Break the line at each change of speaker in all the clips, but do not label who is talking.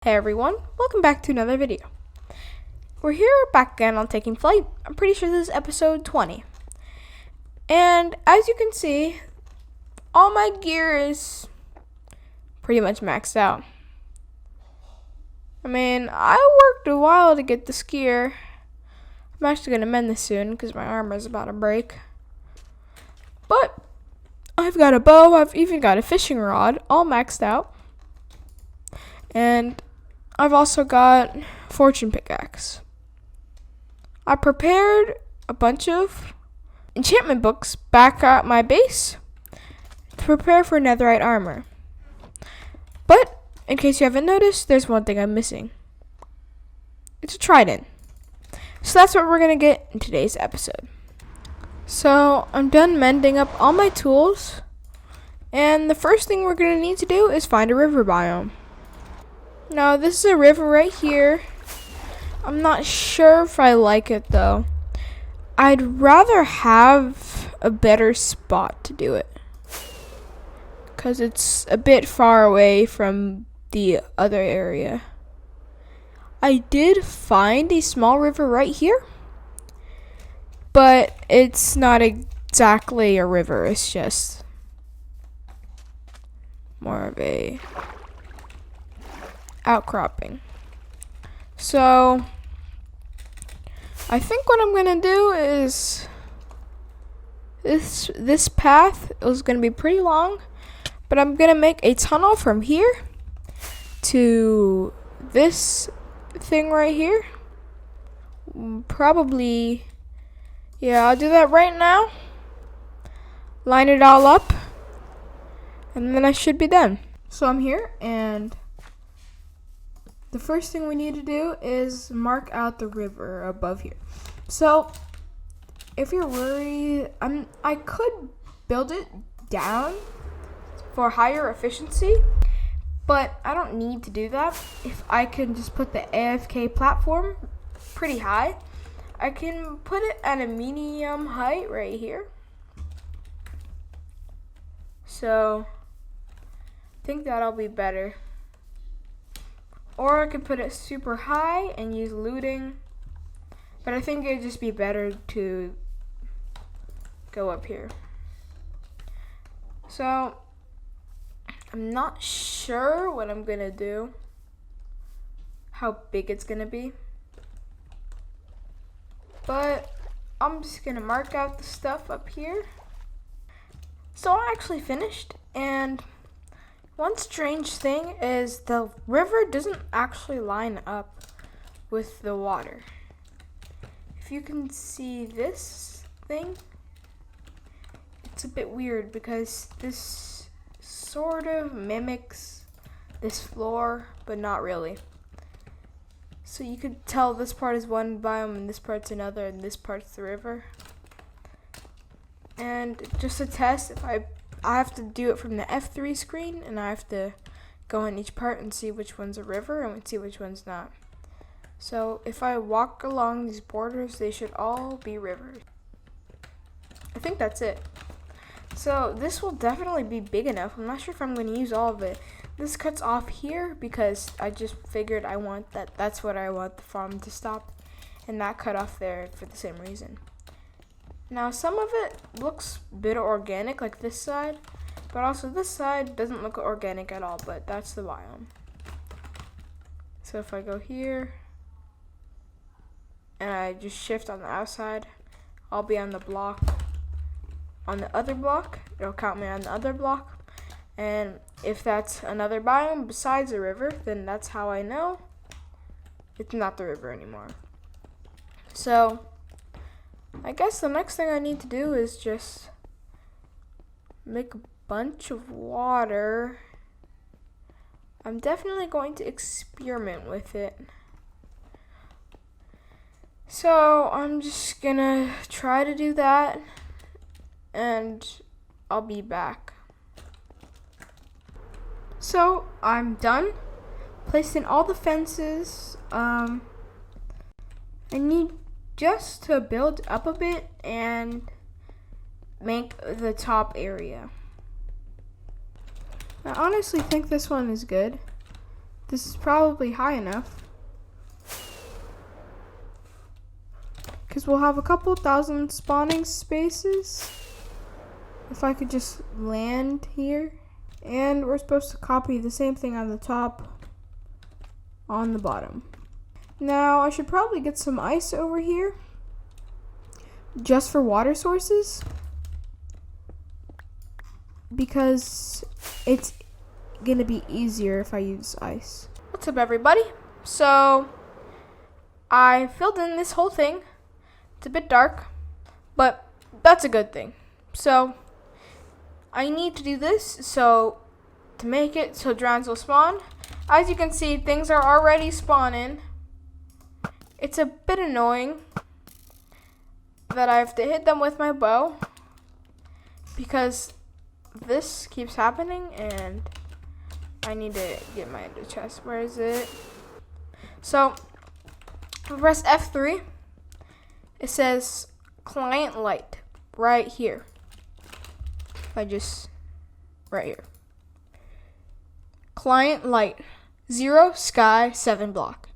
Hey everyone, welcome back to another video. We're here back again on Taking Flight. I'm pretty sure this is episode 20. And as you can see, all my gear is pretty much maxed out. I mean, I worked a while to get this gear. I'm actually going to mend this soon because my armor is about to break. But I've got a bow, I've even got a fishing rod, all maxed out. And I've also got fortune pickaxe. I prepared a bunch of enchantment books back at my base to prepare for netherite armor. But in case you haven't noticed, there's one thing I'm missing. It's a trident. So that's what we're going to get in today's episode. So I'm done mending up all my tools. And the first thing we're going to need to do is find a river biome. Now, this is a river right here. I'm not sure if I like it, though. I'd rather have a better spot to do it, because it's a bit far away from the other area. I did find a small river right here, but it's not exactly a river. It's just more of a outcropping. So I think what I'm gonna do is this path is gonna be pretty long, but I'm gonna make a tunnel from here to this thing right here. Probably, yeah, I'll do that right now. Line it all up, and then I should be done. So I'm here, and the first thing we need to do is mark out the river above here. So, if you're worried, I could build it down for higher efficiency, but I don't need to do that. If I can just put the AFK platform pretty high, I can put it at a medium height right here. So, I think that'll be better. Or I could put it super high and use looting. But I think it'd just be better to go up here. So, I'm not sure what I'm gonna do. How big it's gonna be. But I'm just gonna mark out the stuff up here. So I actually finished, and one strange thing is the river doesn't actually line up with the water. If you can see this thing, it's a bit weird because this sort of mimics this floor, but not really. So you could tell this part is one biome and this part's another and this part's the river. And just to test, if I have to do it from the F3 screen, and I have to go in each part and see which one's a river and see which one's not. So if I walk along these borders, they should all be rivers. I think that's it. So this will definitely be big enough. I'm not sure if I'm going to use all of it. This cuts off here because I just figured that's what I want the farm to stop, and that cut off there for the same reason. Now, some of it looks a bit organic, like this side, but also this side doesn't look organic at all, but that's the biome. So if I go here, and I just shift on the outside, I'll be on the block. On the other block, it'll count me on the other block, and if that's another biome besides the river, then that's how I know it's not the river anymore. So I guess the next thing I need to do is just make a bunch of water. I'm definitely going to experiment with it. So I'm just gonna try to do that, and I'll be back. So I'm done. Placed in all the fences. I need just to build up a bit and make the top area. I honestly think this one is good. This is probably high enough. Because we'll have a couple thousand spawning spaces. If I could just land here. And we're supposed to copy the same thing on the top on the bottom. Now I should probably get some ice over here. Just for water sources. Because it's gonna be easier if I use ice. What's up, everybody? So I filled in this whole thing. It's a bit dark, but that's a good thing. So I need to do this so to make it so drowns will spawn. As you can see, things are already spawning. It's a bit annoying that I have to hit them with my bow because this keeps happening and I need to get my ender chest. Where is it? So press F3. It says client light right here. Right here. Client light 0 sky 7 block.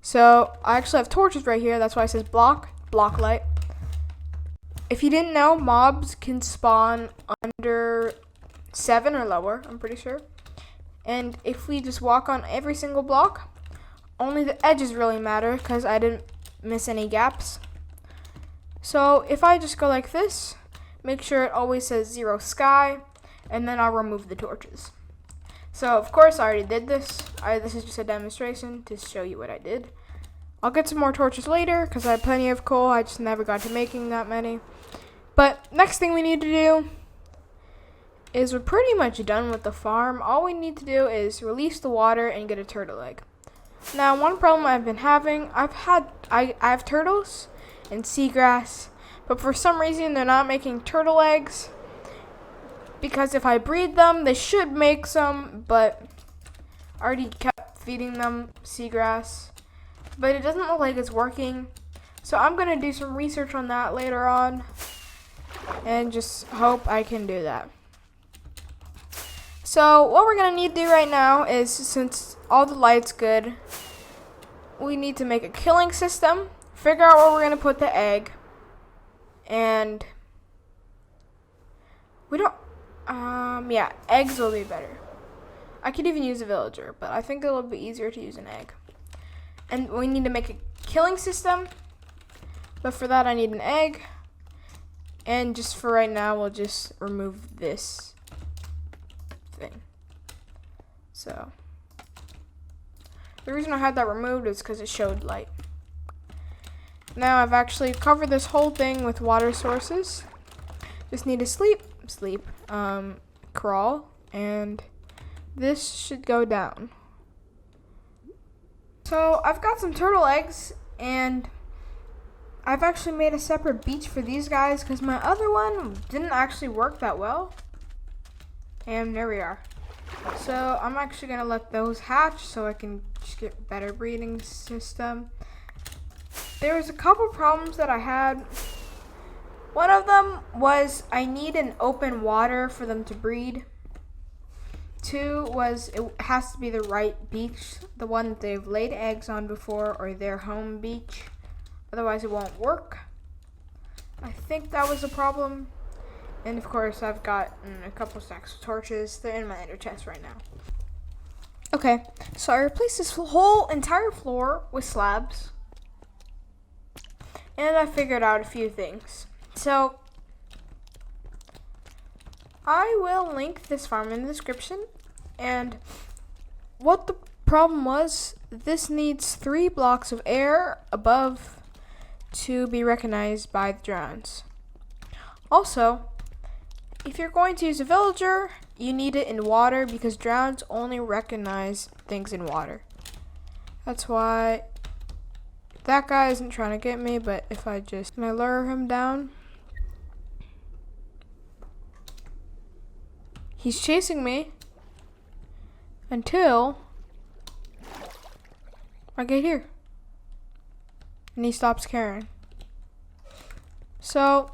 So I actually have torches right here. That's why it says block light. If you didn't know, mobs can spawn under 7 or lower, I'm pretty sure. And if we just walk on every single block, only the edges really matter because I didn't miss any gaps. So if I just go like this, make sure it always says 0 sky, and then I'll remove the torches. So of course I already did this. This is just a demonstration to show you what I did. I'll get some more torches later because I have plenty of coal. I just never got to making that many. But next thing we need to do is we're pretty much done with the farm. All we need to do is release the water and get a turtle egg. Now one problem I've been having, I have turtles and seagrass, but for some reason they're not making turtle eggs. Because if I breed them, they should make some, but I already kept feeding them seagrass. But it doesn't look like it's working. So I'm going to do some research on that later on. And just hope I can do that. So what we're going to need to do right now is, since all the light's good, we need to make a killing system. Figure out where we're going to put the egg. And we don't... yeah, eggs will be better. I could even use a villager, but I think it'll be easier to use an egg. And we need to make a killing system. But for that, I need an egg. And just for right now, we'll just remove this thing. So the reason I had that removed is because it showed light. Now I've actually covered this whole thing with water sources. Just need to crawl, and this should go down. So I've got some turtle eggs, and I've actually made a separate beach for these guys because my other one didn't actually work that well. And there we are. So I'm actually going to let those hatch so I can just get better breeding system. There was a couple problems that I had. One of them was I need an open water for them to breed. 2 was it has to be the right beach, the one that they've laid eggs on before, or their home beach. Otherwise it won't work. I think that was a problem. And of course I've got a couple stacks of torches. They're in my ender chest right now. Okay, so I replaced this whole entire floor with slabs. And I figured out a few things. So I will link this farm in the description. And what the problem was, this needs 3 blocks of air above to be recognized by the drones. Also, if you're going to use a villager, you need it in water because drones only recognize things in water. That's why that guy isn't trying to get me, but if I just, can I lure him down? He's chasing me until I get here. And he stops caring. So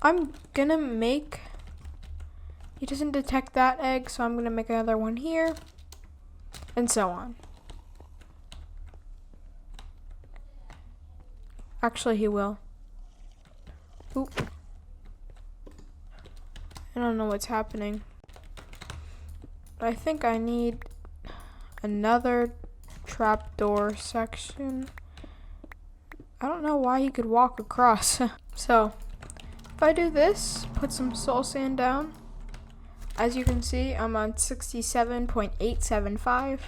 I'm gonna make, he doesn't detect that egg, so I'm gonna make another one here. and so on. Actually, he will. Oop. I don't know what's happening. I think I need another trapdoor section. I don't know why he could walk across. So, if I do this, put some soul sand down. As you can see, I'm on 67.875.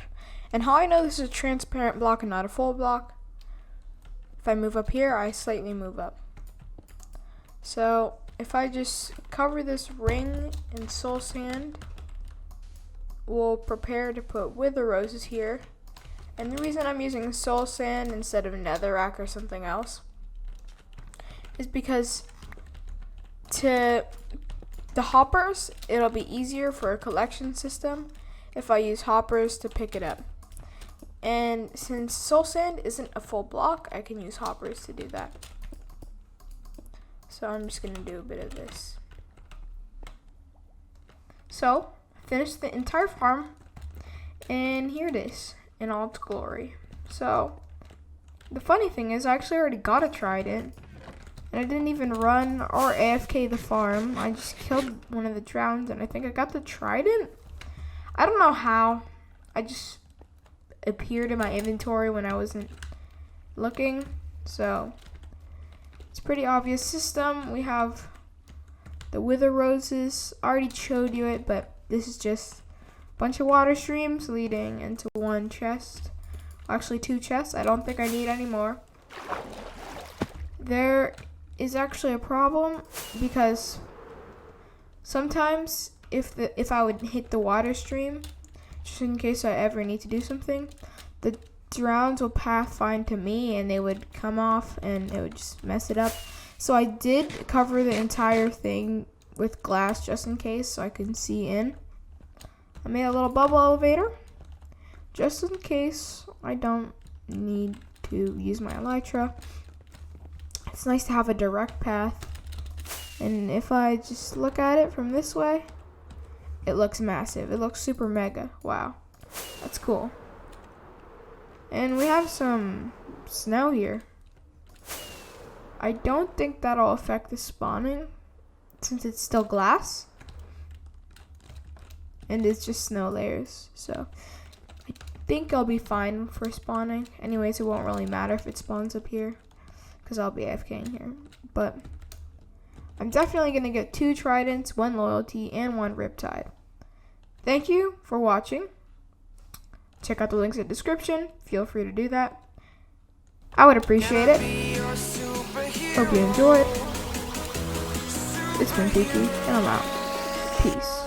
And how I know this is a transparent block and not a full block, if I move up here, I slightly move up. So, if I just cover this ring in soul sand, we'll prepare to put wither roses here. And the reason I'm using soul sand instead of netherrack or something else is because to the hoppers, it'll be easier for a collection system if I use hoppers to pick it up. And since soul sand isn't a full block, I can use hoppers to do that. So I'm just going to do a bit of this. So, I finished the entire farm, and here it is in all its glory. So, the funny thing is I actually already got a trident, and I didn't even run or AFK the farm. I just killed one of the drowns, and I think I got the trident. I don't know how. I just appeared in my inventory when I wasn't looking. So, it's a pretty obvious system. We have the wither roses. I already showed you it, but this is just a bunch of water streams leading into one chest. Actually, 2 chests. I don't think I need any more. There is actually a problem because sometimes if I would hit the water stream, just in case I ever need to do something, the drowns will pathfind to me and they would come off and it would just mess it up. So I did cover the entire thing with glass just in case so I can see in. I made a little bubble elevator just in case I don't need to use my elytra. It's nice to have a direct path. And if I just look at it from this way, it looks massive. It looks super mega. Wow. That's cool. And we have some snow here. I don't think that'll affect the spawning since it's still glass. And it's just snow layers. So I think I'll be fine for spawning. Anyways, it won't really matter if it spawns up here because I'll be AFKing here. But I'm definitely going to get 2 tridents, 1 loyalty, and 1 riptide. Thank you for watching. Check out the links in the description. Feel free to do that. I would appreciate it. Hope you enjoyed. It's been Peeky, and I'm out. Peace.